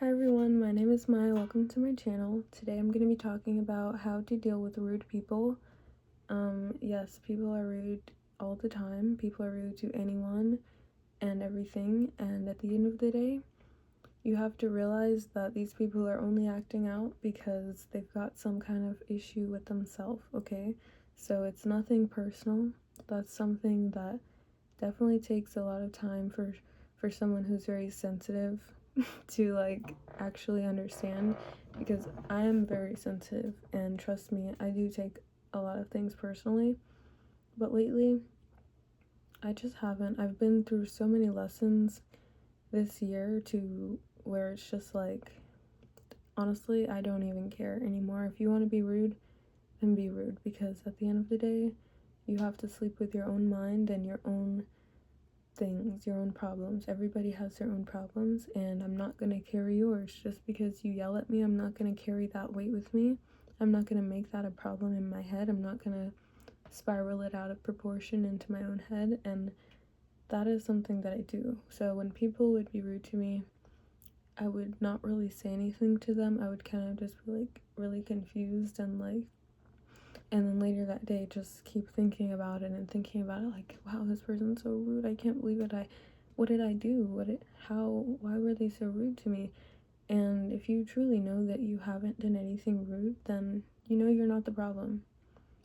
Hi everyone, my name is Maya. Welcome to my channel. Today I'm going to be talking about how to deal with rude people. Yes, people are rude all the time. People are rude to anyone and everything, and at the end of the day, you have to realize that these people are only acting out because they've got some kind of issue with themselves, okay? So it's nothing personal. That's something that definitely takes a lot of time for someone who's very sensitive to like actually understand, because I am very sensitive, and trust me, I do take a lot of things personally. But lately I just haven't. I've been through so many lessons this year to where it's just like, honestly, I don't even care anymore. If you want to be rude, then be rude, because at the end of the day, you have to sleep with your own mind and your own things, your own problems. Everybody has their own problems, and I'm not gonna carry yours. Just because you yell at me, I'm not gonna carry that weight with me. I'm not gonna make that a problem in my head. I'm not gonna spiral it out of proportion into my own head, and that is something that I do. So when people would be rude to me, I would not really say anything to them. I would kind of just be like really confused, and then later that day just keep thinking about it and thinking about it, like, wow, this person's so rude. I can't believe it. What did I do? Why were they so rude to me? And if you truly know that you haven't done anything rude, then you know you're not the problem.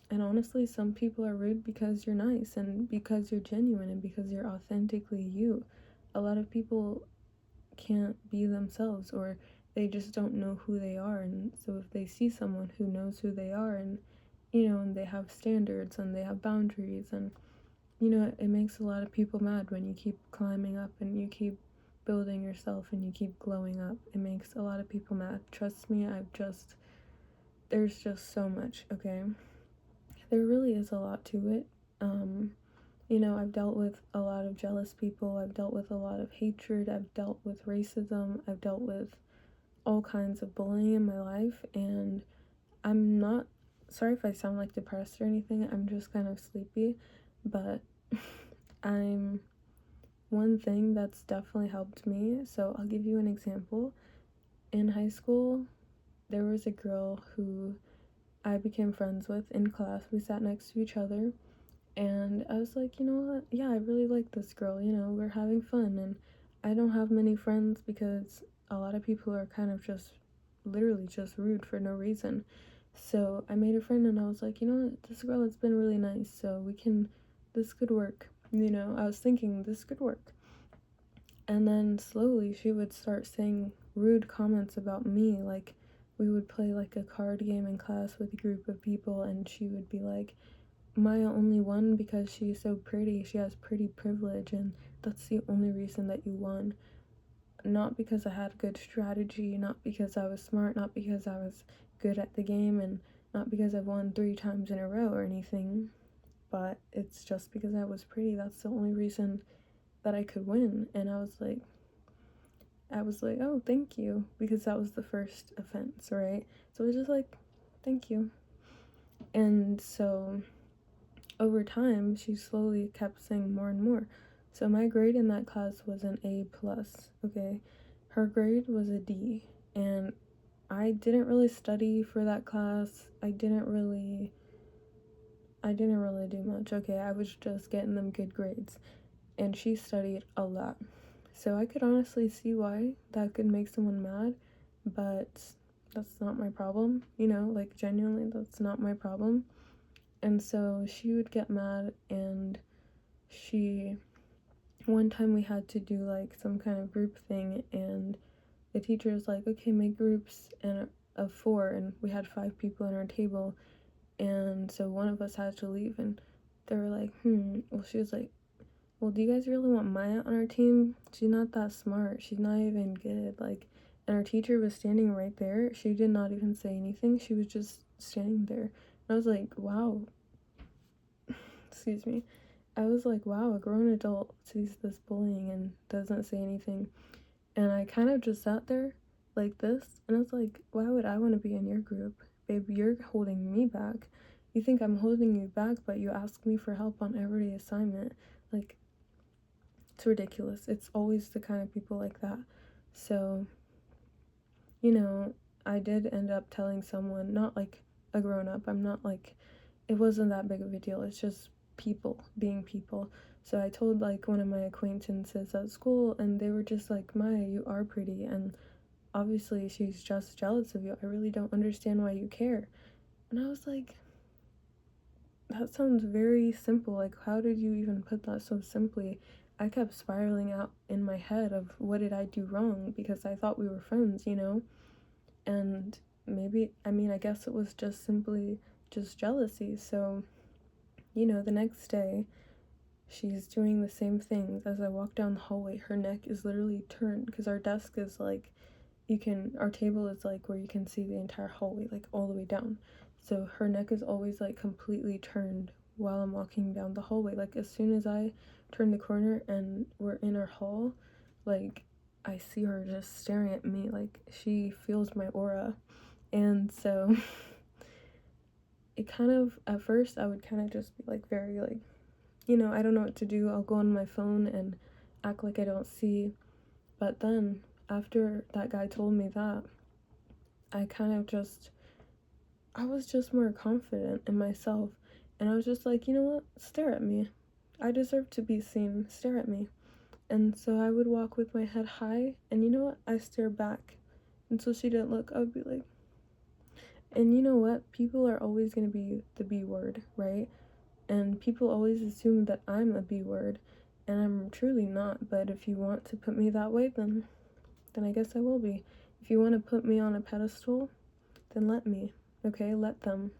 And honestly, some people are rude because you're nice and because you're genuine and because you're authentically you. A lot of people can't be themselves, or they just don't know who they are. And so if they see someone who knows who they are, and and they have standards and they have boundaries, and it makes a lot of people mad when you keep climbing up and you keep building yourself and you keep glowing up. It makes a lot of people mad. Trust me, there's just so much, okay? There really is a lot to it. I've dealt with a lot of jealous people. I've dealt with a lot of hatred. I've dealt with racism. I've dealt with all kinds of bullying in my life, and I'm not sorry if I sound like depressed or anything. I'm just kind of sleepy, but I'm one thing that's definitely helped me. So I'll give you an example. In high school, there was a girl who I became friends with in class. We sat next to each other, and I was like, you know what? Yeah, I really like this girl. We're having fun, and I don't have many friends because a lot of people are kind of just literally just rude for no reason. So I made a friend, and I was like, you know what? This girl has been really nice, so this could work. I was thinking this could work. And then slowly she would start saying rude comments about me. Like, we would play like a card game in class with a group of people, and she would be like, Maya only won because she's so pretty. She has pretty privilege, and that's the only reason that you won. Not because I had good strategy, not because I was smart, not because I was good at the game, and not because I've won 3 times in a row or anything, but it's just because I was pretty. That's the only reason that I could win. And I was like, oh, thank you, because that was the first offense, right? So it was just like, thank you. And so over time, she slowly kept saying more and more. So my grade in that class was an A plus, okay? Her grade was a D, and I didn't really study for that class. I didn't really do much, okay? I was just getting them good grades, and she studied a lot. So I could honestly see why that could make someone mad, but that's not my problem, like genuinely, that's not my problem. And so she would get mad, and she one time we had to do like some kind of group thing, and the teacher was like, okay, make groups of 4, and we had 5 people in our table, and so one of us had to leave, and they were like, well, she was like, well, do you guys really want Maya on our team? She's not that smart. She's not even good. Like, and our teacher was standing right there. She did not even say anything. She was just standing there. And I was like, wow. Excuse me. I was like, wow, a grown adult sees this bullying and doesn't say anything. And I kind of just sat there like this. And I was like, why would I want to be in your group? Babe, you're holding me back. You think I'm holding you back, but you ask me for help on every assignment. Like, it's ridiculous. It's always the kind of people like that. So you know, I did end up telling someone, not like a grown up, I'm not like, it wasn't that big of a deal, it's just people being people. So I told like one of my acquaintances at school, and they were just like, Maya, you are pretty, and obviously she's just jealous of you. I really don't understand why you care. And I was like, that sounds very simple. Like, how did you even put that so simply? I kept spiraling out in my head of what did I do wrong, because I thought we were friends, you know? And maybe, I mean, I guess it was just simply just jealousy. So, you know, the next day, she's doing the same things. As I walk down the hallway, her neck is literally turned, because our desk is like, our table is like where you can see the entire hallway, like all the way down. So her neck is always like completely turned while I'm walking down the hallway. Like as soon as I turn the corner and we're in our hall, like I see her just staring at me, like she feels my aura. And so it kind of, at first I would kind of just be like very like, you know, I don't know what to do. I'll go on my phone and act like I don't see. But then after that guy told me that, I kind of just, I was just more confident in myself. And I was just like, you know what? Stare at me. I deserve to be seen. Stare at me. And so I would walk with my head high, and you know what? I stare back. And so she didn't look. I would be like, and you know what? People are always going to be the B word, right? And people always assume that I'm a B word, and I'm truly not. But if you want to put me that way, then I guess I will be. If you want to put me on a pedestal, then let me, okay? Let them.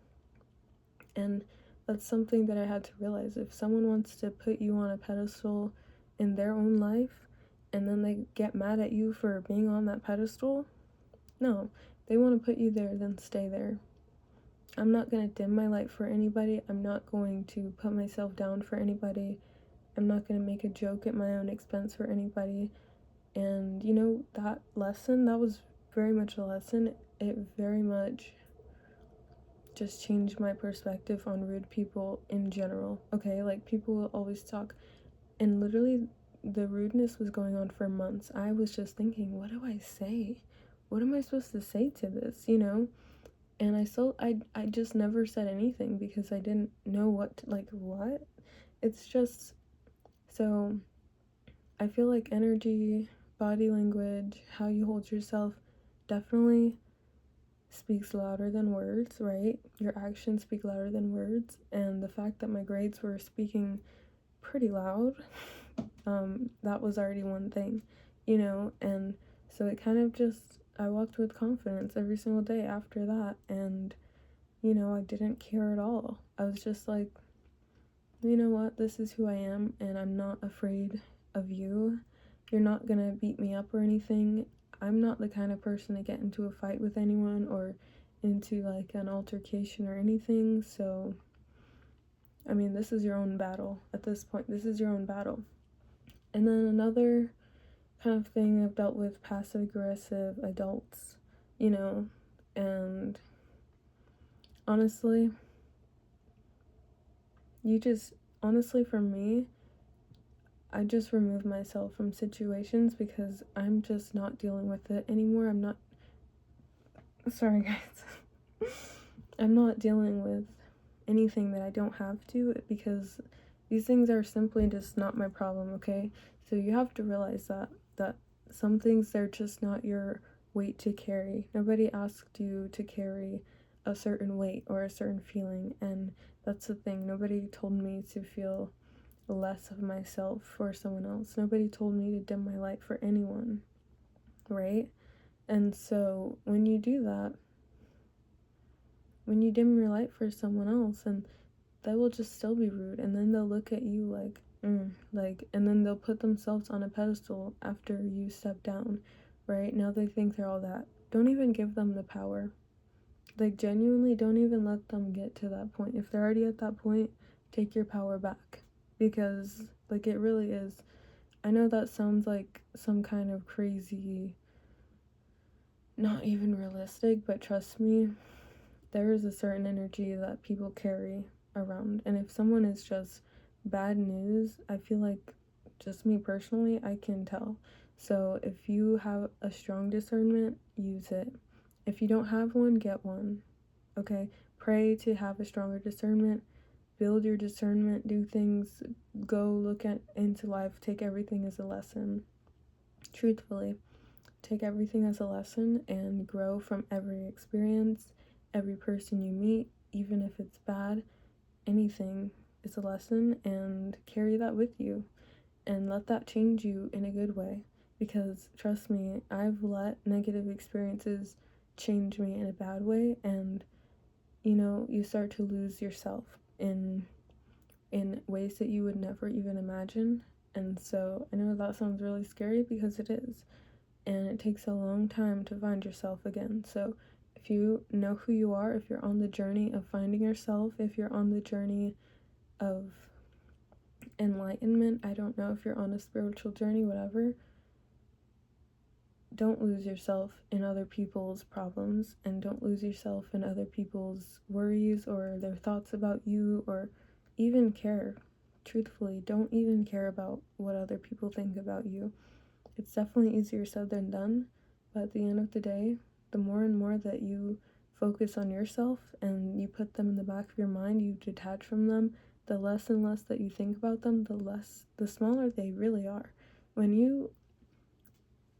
And that's something that I had to realize. If someone wants to put you on a pedestal in their own life, and then they get mad at you for being on that pedestal, no, they want to put you there, then stay there. I'm not going to dim my light for anybody. I'm not going to put myself down for anybody. I'm not going to make a joke at my own expense for anybody. And you know, that lesson, that was very much a lesson. It very much just changed my perspective on rude people in general. Okay, like people will always talk, and literally the rudeness was going on for months. I was just thinking, what do I say? What am I supposed to say to this, you know? And I just never said anything because I didn't know what to, like, what? It's just, so I feel like energy, body language, how you hold yourself definitely speaks louder than words, right? Your actions speak louder than words. And the fact that my grades were speaking pretty loud, that was already one thing, you know? And so it kind of just, I walked with confidence every single day after that. And, you know, I didn't care at all. I was just like, you know what? This is who I am, and I'm not afraid of you. You're not gonna beat me up or anything. I'm not the kind of person to get into a fight with anyone or into like an altercation or anything. So, I mean, this is your own battle at this point. This is your own battle. And then another kind of thing I've dealt with, passive aggressive adults, you know, and honestly, honestly, for me, I just remove myself from situations because I'm just not dealing with it anymore. I'm not, sorry guys, I'm not dealing with anything that I don't have to, because these things are simply just not my problem, okay? So you have to realize that some things, they're just not your weight to carry. Nobody asked you to carry a certain weight or a certain feeling, and that's the thing. Nobody told me to feel less of myself for someone else. Nobody told me to dim my light for anyone, right? And so when you do that, when you dim your light for someone else, and they will just still be rude, and then they'll look at you like, like, and then they'll put themselves on a pedestal after you step down, right? Now they think they're all that. Don't even give them the power. Like, genuinely, don't even let them get to that point. If they're already at that point, take your power back, because like it really is. I know that sounds like some kind of crazy, not even realistic, but trust me, there is a certain energy that people carry around. And if someone is just bad news, I feel like, just me personally, I can tell. So if you have a strong discernment, use it. If you don't have one, get one. Okay? Pray to have a stronger discernment. Build your discernment, do things, go look into life, take everything as a lesson. Truthfully, take everything as a lesson and grow from every experience, every person you meet, even if it's bad. Anything is a lesson, and carry that with you and let that change you in a good way. Because trust me, I've let negative experiences change me in a bad way, and you start to lose yourself in ways that you would never even imagine. And so I know that sounds really scary, because it is, and it takes a long time to find yourself again. So if you know who you are, if you're on the journey of finding yourself, if you're on the journey of enlightenment, I don't know, if you're on a spiritual journey, whatever, don't lose yourself in other people's problems, and don't lose yourself in other people's worries or their thoughts about you, or even care. Truthfully, don't even care about what other people think about you. It's definitely easier said than done, but at the end of the day, the more and more that you focus on yourself and you put them in the back of your mind, you detach from them, the less and less that you think about them, the smaller they really are.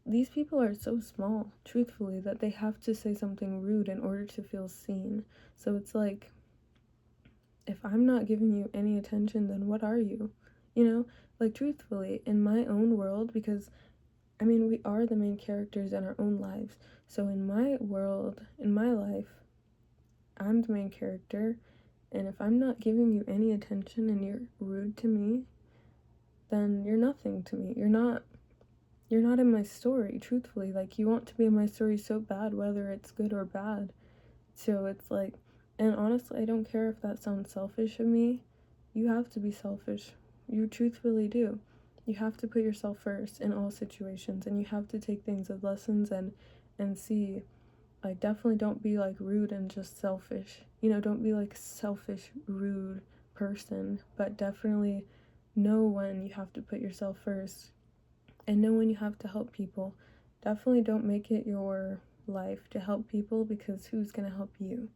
These people are so small, truthfully, that they have to say something rude in order to feel seen. So it's like, if I'm not giving you any attention, then what are you? Like, truthfully, in my own world, because we are the main characters in our own lives. So in my world, in my life, I'm the main character, and if I'm not giving you any attention and you're rude to me, then you're nothing to me. You're not in my story, truthfully. Like, you want to be in my story so bad, whether it's good or bad. So it's like, and honestly, I don't care if that sounds selfish of me. You have to be selfish. You truthfully do. You have to put yourself first in all situations, and you have to take things as lessons and see. Like, definitely don't be like rude and just selfish. Don't be like selfish, rude person, but definitely know when you have to put yourself first and know when you have to help people. Definitely don't make it your life to help people, because who's going to help you?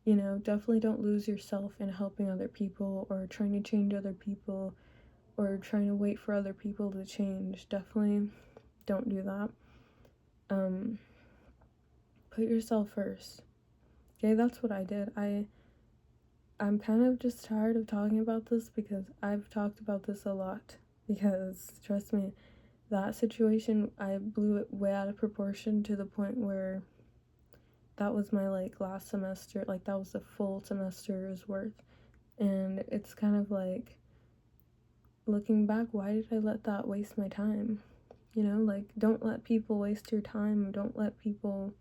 Definitely don't lose yourself in helping other people or trying to change other people or trying to wait for other people to change. Definitely don't do that. Put yourself first. Okay, that's what I did. I'm kind of just tired of talking about this, because I've talked about this a lot. Because trust me, that situation, I blew it way out of proportion to the point where that was my last semester, that was the full semester's worth. And it's kind of like, looking back, why did I let that waste my time? Don't let people waste your time. Don't let people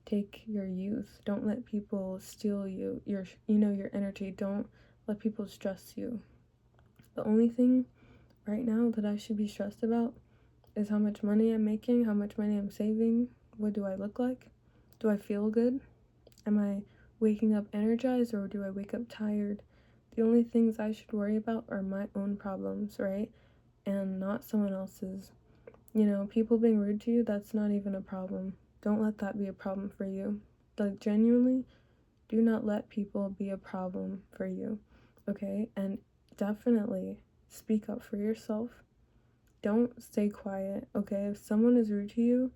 take your youth. Don't let people steal your energy. Don't let people stress you. The only thing right now that I should be stressed about is how much money I'm making, how much money I'm saving. What do I look like? Do I feel good? Am I waking up energized, or do I wake up tired? The only things I should worry about are my own problems, right? And not someone else's. People being rude to you, that's not even a problem. Don't let that be a problem for you. Genuinely, do not let people be a problem for you, okay? And definitely speak up for yourself. Don't stay quiet, okay? If someone is rude to you,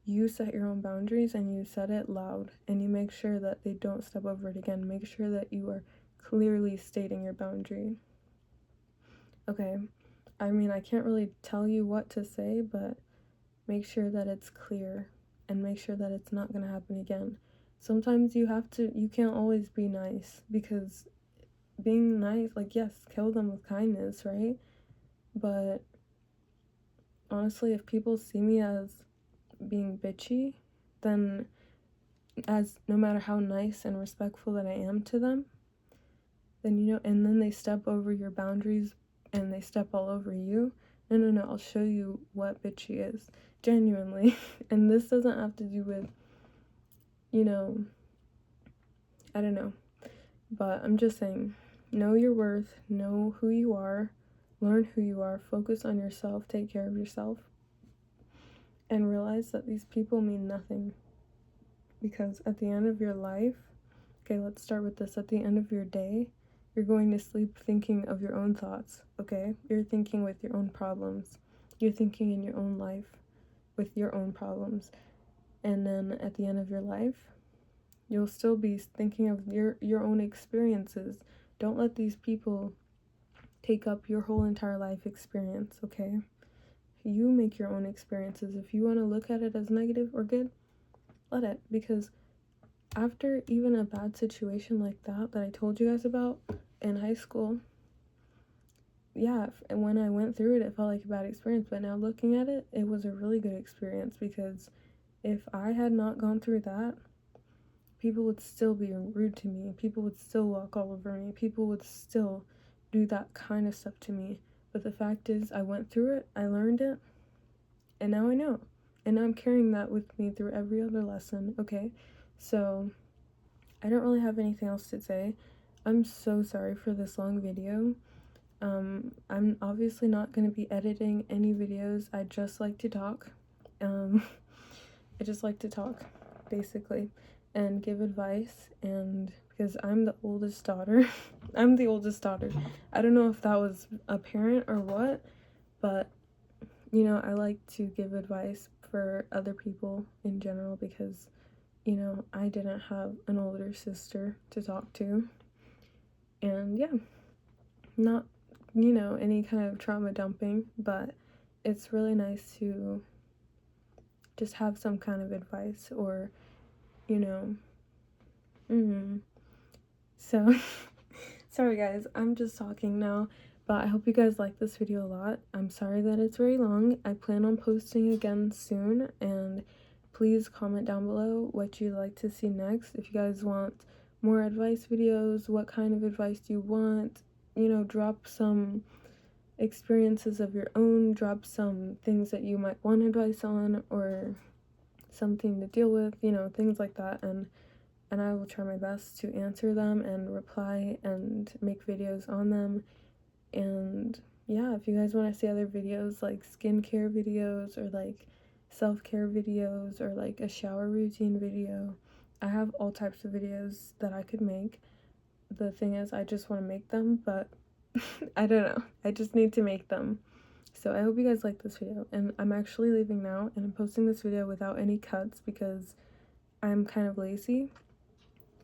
you set your own boundaries, and you set it loud, and you make sure that they don't step over it again. Make sure that you are clearly stating your boundary. Okay, I can't really tell you what to say, but make sure that it's clear, and make sure that it's not going to happen again. Sometimes you can't always be nice, because being nice, yes, kill them with kindness, right? But honestly, if people see me as being bitchy, then as no matter how nice and respectful that I am to them, then and then they step over your boundaries and they step all over you. No, I'll show you what bitchy is, genuinely. And this doesn't have to do with, I don't know, but I'm just saying, know your worth, know who you are, learn who you are, focus on yourself, take care of yourself. and realize that these people mean nothing. Because at the end of your life, okay, let's start with this. At the end of your day, you're going to sleep thinking of your own thoughts, okay? You're thinking with your own problems. You're thinking in your own life with your own problems. And then at the end of your life, you'll still be thinking of your own experiences. Don't let these people take up your whole entire life experience, okay? You make your own experiences. If you want to look at it as negative or good, let it. Because after even a bad situation like that I told you guys about in high school, yeah, and when I went through it, it felt like a bad experience. But now looking at it, it was a really good experience, because if I had not gone through that, people would still be rude to me. People would still walk all over me. People would still do that kind of stuff to me. But the fact is, I went through it, I learned it, and now I know. And now I'm carrying that with me through every other lesson, okay? So I don't really have anything else to say. I'm so sorry for this long video. I'm obviously not going to be editing any videos. I just like to talk. I just like to talk, basically, and give advice. And because I'm the oldest daughter, I'm the oldest daughter. I don't know if that was apparent or what, but, you know, I like to give advice for other people in general, because, you know, I didn't have an older sister to talk to. And yeah, not, you know, any kind of trauma dumping, but it's really nice to just have some kind of advice, or, you know, so, sorry guys, I'm just talking now, but I hope you guys like this video a lot. I'm sorry that it's very long. I plan on posting again soon, and please comment down below what you'd like to see next. If you guys want more advice videos, what kind of advice do you want, you know, drop some experiences of your own, drop some things that you might want advice on, or something to deal with, you know, things like that, and I will try my best to answer them and reply and make videos on them. And yeah, if you guys want to see other videos like skincare videos, or like self-care videos, or like a shower routine video, I have all types of videos that I could make. The thing is, I just want to make them, but I don't know, I just need to make them. So I hope you guys like this video, and I'm actually leaving now, and I'm posting this video without any cuts because I'm kind of lazy.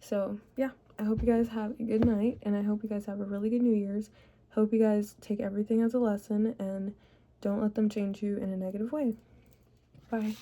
So yeah, I hope you guys have a good night, and I hope you guys have a really good New Year's. Hope you guys take everything as a lesson and don't let them change you in a negative way. Bye.